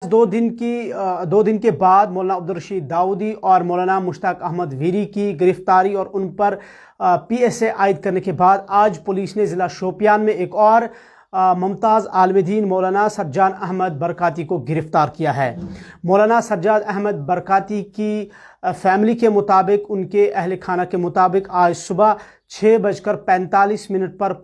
दो दिन के बाद मौलाना अब्दुल दाऊदी और मौलाना मुश्ताक अहमद वीरी की गिरफ्तारी और उन पर PSA आयद करने के बाद आज पुलिस ने ज़िला शोपियान में एक और मुमताज़ आलिम दीन मौलाना सज्जाद अहमद बरकाती को गिरफ़्तार किया है। मौलाना सज्जाद अहमद बरकाती की फैमिली के मुताबिक, उनके अहल खाना के मुताबिक आज सुबह 6:45 पर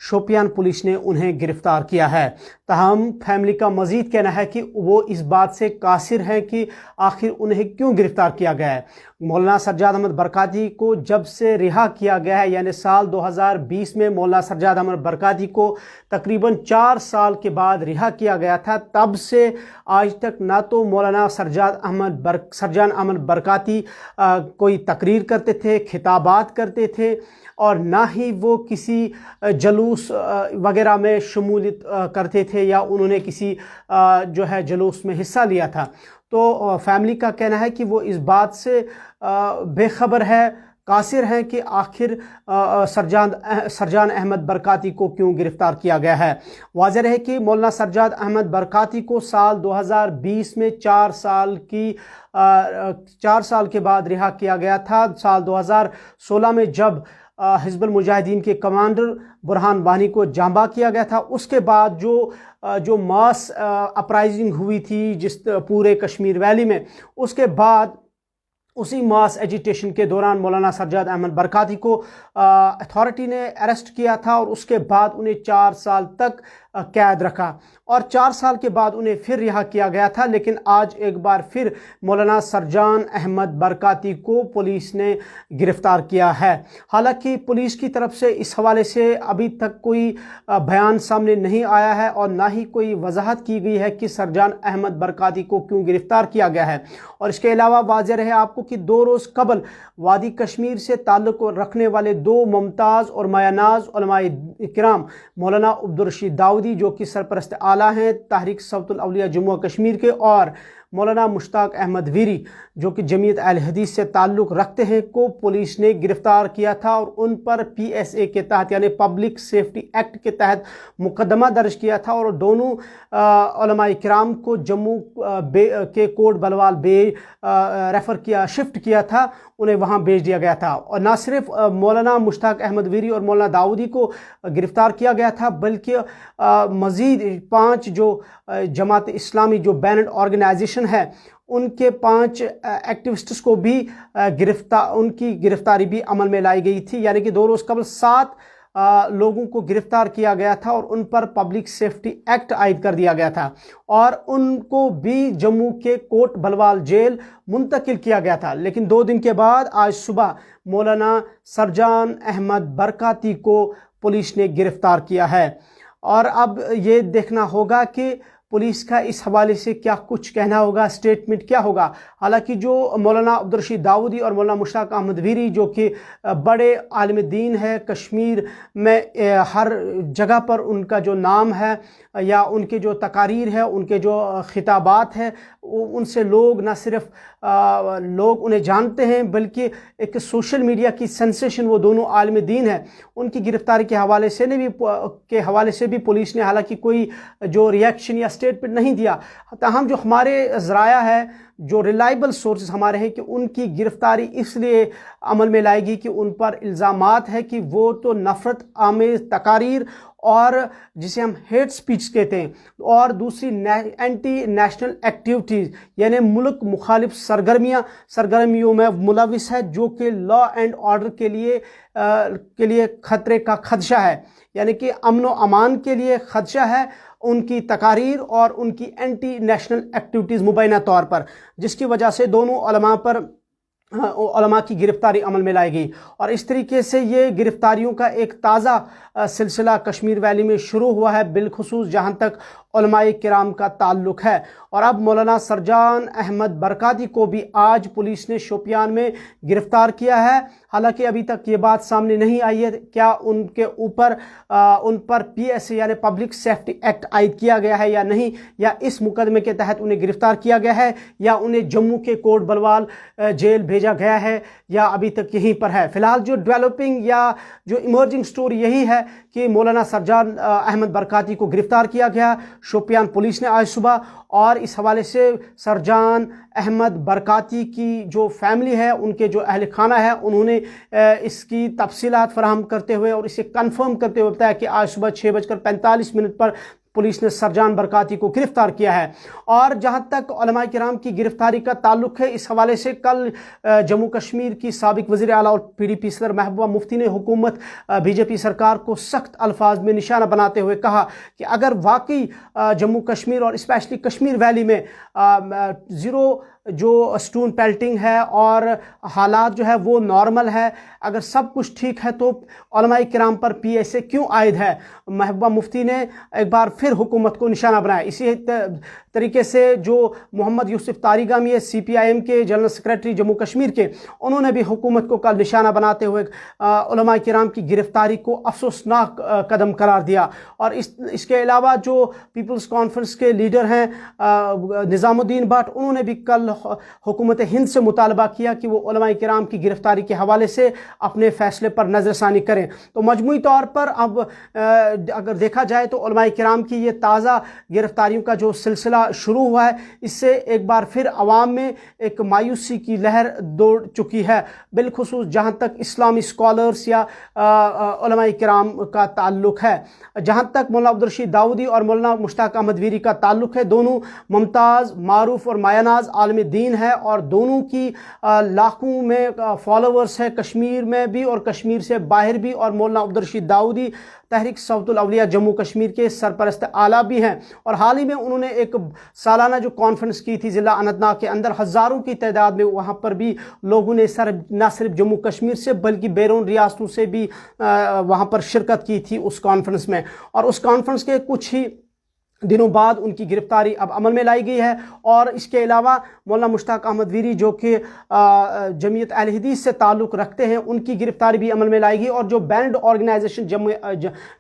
शोपियान पुलिस ने उन्हें गिरफ़्तार किया है। ताहम फैमिली का मज़ीद कहना है कि वो इस बात से कासिर हैं कि आखिर उन्हें क्यों गिरफ़्तार किया गया है। मौलाना सज्जाद अहमद बरकाती को जब से रिहा किया गया है, यानी साल 2020 में मौलाना सज्जाद अहमद बरकाती को तकरीबन 4 साल के बाद रिहा किया गया था, तब से आज तक ना तो मौलाना सज्जाद अहमद बरकाती कोई तकरीर करते थे, खिताबात करते थे, और ना ही वो किसी जलूस वगैरह में शमूलियत करते थे या उन्होंने किसी जो है जलूस में हिस्सा लिया था। तो फैमिली का कहना है कि वो इस बात से बेखबर है, कासिर हैं कि आखिर सज्जाद अहमद बरकाती को क्यों गिरफ़्तार किया गया है। वाज़ेह रहे कि मौलाना सज्जाद अहमद बरकाती को साल 2020 में 4 साल के बाद रिहा किया गया था। साल 2016 में जब हिज़्बुल मुजाहिदीन के कमांडर बुरहान वानी को जांबा किया गया था, उसके बाद जो मास अपराइजिंग हुई थी जिस पूरे कश्मीर वैली में, उसके बाद उसी मास एजिटेशन के दौरान मौलाना सज्जाद अहमद बरकाती को अथॉरिटी ने अरेस्ट किया था और उसके बाद उन्हें 4 साल तक कैद रखा और 4 साल के बाद उन्हें फिर रिहा किया गया था। लेकिन आज एक बार फिर मौलाना सज्जाद अहमद बरकाती को पुलिस ने गिरफ़्तार किया है। हालांकि पुलिस की तरफ से इस हवाले से अभी तक कोई बयान सामने नहीं आया है और ना ही कोई वजाहत की गई है कि सज्जाद अहमद बरकाती को क्यों गिरफ़्तार किया गया है। और इसके अलावा वाज़ेह रहे आपको कि 2 रोज़ कबल वादी कश्मीर से ताल्लुक़ रखने वाले 2 मुमताज़ और मायानाज़ उलमाए किराम मौलाना अब्दुल दाऊदी जो कि सरपरस्त आला हैं तहरीक सवतुल अवलिया जम्मू कश्मीर के, और मौलाना मुश्ताक अहमद वीरी जो कि जमीयत अहल हदीस से ताल्लुक़ रखते हैं, को पुलिस ने गिरफ़्तार किया था और उन पर PSA के तहत यानी पब्लिक सेफ्टी एक्ट के तहत मुकदमा दर्ज किया था और दोनों उलमाए किराम को जम्मू के कोट बलवाल बे रेफ़र किया, शिफ्ट किया था, उन्हें वहाँ भेज दिया गया था। और ना सिर्फ मौलाना मुश्ताक अहमद वीरी और मौलाना दाऊदी को गिरफ़्तार किया गया था, बल्कि मज़ीद 5 जो जमात इस्लामी जो बैनड ऑर्गेनाइजेशन है, उनके 5 एक्टिविस्ट्स को भी उनकी गिरफ़्तारी भी अमल में लाई गई थी। यानी कि 2 रोज़ कबल 7 लोगों को गिरफ़्तार किया गया था और उन पर पब्लिक सेफ्टी एक्ट आयद कर दिया गया था और उनको भी जम्मू के कोट बलवाल जेल मुंतकिल किया गया था। लेकिन 2 दिन के बाद आज सुबह मौलाना सज्जाद अहमद बरकाती को पुलिस ने गिरफ़्तार किया है और अब ये देखना होगा कि पुलिस का इस हवाले से क्या कुछ कहना होगा, स्टेटमेंट क्या होगा। हालांकि जो मौलाना अब्दुल दाऊदी और मौलाना मुश्ताक अहमद वीरी जो कि बड़े आलिम दीन है, कश्मीर में हर जगह पर उनका जो नाम है या उनके जो तकारीर है, उनके जो खिताबात है, उनसे लोग न सिर्फ लोग उन्हें जानते हैं बल्कि एक सोशल मीडिया की सेंसेशन वो दोनों आलिम दीन है। उनकी गिरफ़्तारी के हवाले से भी पुलिस ने हालांकि कोई जो रिएक्शन या स्टेटमेंट नहीं दिया। ताहम जो हमारे ज़राया है, जो रिलायबल सोर्सेस हमारे हैं, कि उनकी गिरफ़्तारी इसलिए अमल में लाएगी कि उन पर इल्ज़ामात है कि वो तो नफ़रत आमेज़ तकारीर और जिसे हम हेट स्पीच कहते हैं और दूसरी एंटी नेशनल एक्टिविटीज़ यानी मुल्क मुखालिफ सरगर्मियों में मुलविस है, जो कि लॉ एंड ऑर्डर के लिए खतरे का खदशा है, यानी कि अमन व अमान के लिए खदशा है उनकी तकारीर और उनकी एंटी नेशनल एक्टिविटीज़ मुबैना तौर पर, जिसकी वजह से दोनों उलमा की गिरफ़्तारी अमल में लाई गई। और इस तरीके से ये गिरफ़्तारियों का एक ताज़ा सिलसिला कश्मीर वैली में शुरू हुआ है, बिलखुसूस जहाँ तक उलमाए किराम का ताल्लुक़ है। और अब मौलाना सज्जाद अहमद बरकाती को भी आज पुलिस ने शोपियान में गिरफ़्तार किया है। हालांकि अभी तक ये बात सामने नहीं आई है क्या उन पर PSA यानी पब्लिक सेफ्टी एक्ट आयद किया गया है या नहीं, या इस मुकदमे के तहत उन्हें गिरफ़्तार किया गया है या उन्हें जम्मू के कोट बलवाल जेल भेजा गया है या अभी तक यहीं पर है। फ़िलहाल जो डेवलपिंग या जो इमर्जिंग स्टोरी यही है कि मौलाना सज्जाद अहमद बरकाती को गिरफ़्तार किया गया, शोपियान पुलिस ने आज सुबह। और इस हवाले से सरजान अहमद बरकाती की जो फैमिली है, उनके जो अहल खाना है, उन्होंने इसकी तफसीलात फराहम करते हुए और इसे कंफर्म करते हुए बताया कि आज सुबह 6:45 पर पुलिस ने सरजान बरकाती को गिरफ्तार किया है। और जहां तक उलमा किराम की गिरफ्तारी का ताल्लुक है, इस हवाले से कल जम्मू कश्मीर की साबिक वज़ीर आला और PDP सदर महबूबा मुफ्ती ने हुकूमत BJP सरकार को सख्त अल्फाज में निशाना बनाते हुए कहा कि अगर वाकई जम्मू कश्मीर और स्पेशली कश्मीर वैली में ज़ीरो जो स्टोन पेल्टिंग है और हालात जो है वो नॉर्मल है, अगर सब कुछ ठीक है, तो उलमा किराम पर PSA क्यों आयद है। महबूबा मुफ्ती ने एक बार फिर हुकूमत को निशाना बनाया। इसी तरीके से जो मोहम्मद यूसुफ तारिगामी है, CPIM के जनरल सेक्रेटरी जम्मू कश्मीर के, उन्होंने भी हुकूमत को कल निशाना बनाते हुए उलमा किराम की गिरफ्तारी को अफसोसनाक कदम करार दिया। और इसके अलावा जो पीपल्स कॉन्फ्रेंस के लीडर हैं निज़ामुद्दीन भट्ट, उन्होंने भी कल हुकूमत हिंद से मुतालबा किया कि वो उलमा किराम की गिरफ्तारी के हवाले से अपने फैसले पर नज़रसानी करें। तो मजमूई तौर पर अब अगर देखा जाए तो उलमा किराम की ये ताज़ा गिरफ्तारियों का जो सिलसिला शुरू हुआ है, इससे एक बार फिर अवाम में एक मायूसी की लहर दौड़ चुकी है, बिलखुसूस जहाँ तक इस्लामी स्कॉलर्स या उलमा किराम का ताल्लुक है। जहाँ तक मौलाना अब्दुल-रशीद दाऊदी और मौलाना मुश्ताक अहमद वीरी का ताल्लुक है, दोनों मुमताज़, मारूफ और मायानाज आलम दीन है और दोनों की लाखों में फॉलोवर्स है, कश्मीर में भी और कश्मीर से बाहर भी। और मौलाना अब्दुल-रशीद दाऊदी तहरीक सौतुल अवलिया जम्मू कश्मीर के सरपरस्त आला भी हैं। और हाल ही में उन्होंने एक सालाना जो कॉन्फ्रेंस की थी ज़िला अनंतनाग के अंदर, हज़ारों की तादाद में वहाँ पर भी लोगों ने न सिर्फ जम्मू कश्मीर से बल्कि बैरून रियासतों से भी वहाँ पर शिरकत की थी उस कॉन्फ्रेंस में। और उस कॉन्फ्रेंस के कुछ ही दिनों बाद उनकी गिरफ्तारी अब अमल में लाई गई है। और इसके अलावा मौलाना मुश्ताक अहमद वीरी जो कि जमीयत अहले हदीस से ताल्लुक़ रखते हैं, उनकी गिरफ्तारी भी अमल में लाई गई। और जो बैंड ऑर्गेनाइजेशन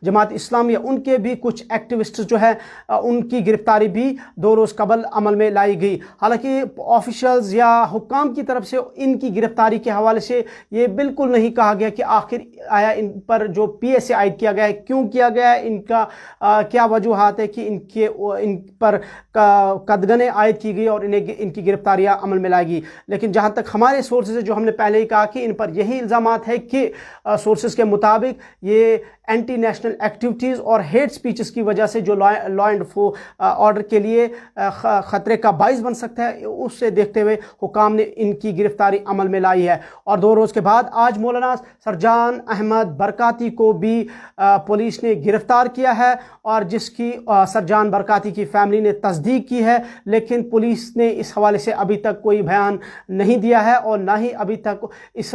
जमात इस्लामिया, उनके भी कुछ एक्टिविस्ट जो है उनकी गिरफ्तारी भी 2 रोज़ कबल अमल में लाई गई। हालांकि ऑफिशल्स या हुक्काम की तरफ से इनकी गिरफ्तारी के हवाले से ये बिल्कुल नहीं कहा गया कि आखिर आया इन पर जो PSA आयद किया गया है, क्यों किया गया है, इनका क्या वजूहात है कि इन पर कदगने आयद की गई और इनकी गिरफ्तारियां अमल में लाएगी। लेकिन जहां तक हमारे सोर्सेज, जो हमने पहले ही कहा कि इन पर यही इल्ज़ामात है कि सोर्सेज के मुताबिक ये एंटी नेशनल एक्टिविटीज़ और हेट स्पीचेस की वजह से जो लॉ एंड ऑर्डर के लिए ख़तरे का बाइस बन सकता है, उससे देखते हुए हुकाम ने इनकी गिरफ्तारी अमल में लाई है। और 2 रोज़ के बाद आज मौलाना सरजान अहमद बरकाती को भी पुलिस ने गिरफ्तार किया है और जिसकी सरजान बरकाती की फैमिली ने तस्दीक की है। लेकिन पुलिस ने इस हवाले से अभी तक कोई बयान नहीं दिया है और ना ही अभी तक इस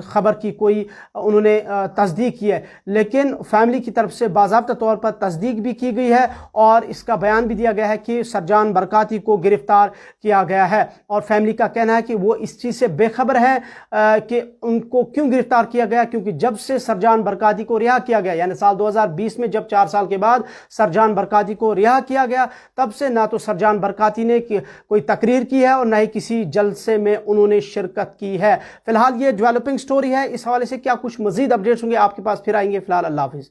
खबर की कोई उन्होंने तस्दीक की है। लेकिन फैमिली की तरफ से बाज़ाब्ता तौर पर तस्दीक भी की गई है और इसका बयान भी दिया गया है कि सरजान बरकाती को गिरफ्तार किया गया है। और फैमिली का कहना है कि वो इस चीज़ से बेखबर है कि उनको क्यों गिरफ्तार किया गया, क्योंकि जब से सरजान बरकाती को रिहा किया गया, यानी साल 2020 में जब 4 साल के बाद सरजान बरकाती को रिहा किया गया, तब से ना तो सरजान बरकाती ने कोई तकरीर की है और ना ही किसी जलसे में उन्होंने शिरकत की है। फिलहाल ये डेवलपिंग स्टोरी है। इस हवाले से क्या कुछ मजीद अपडेट्स होंगे आपके पास फिर आएंगे। फिलहाल अल्लाह हाफिज़।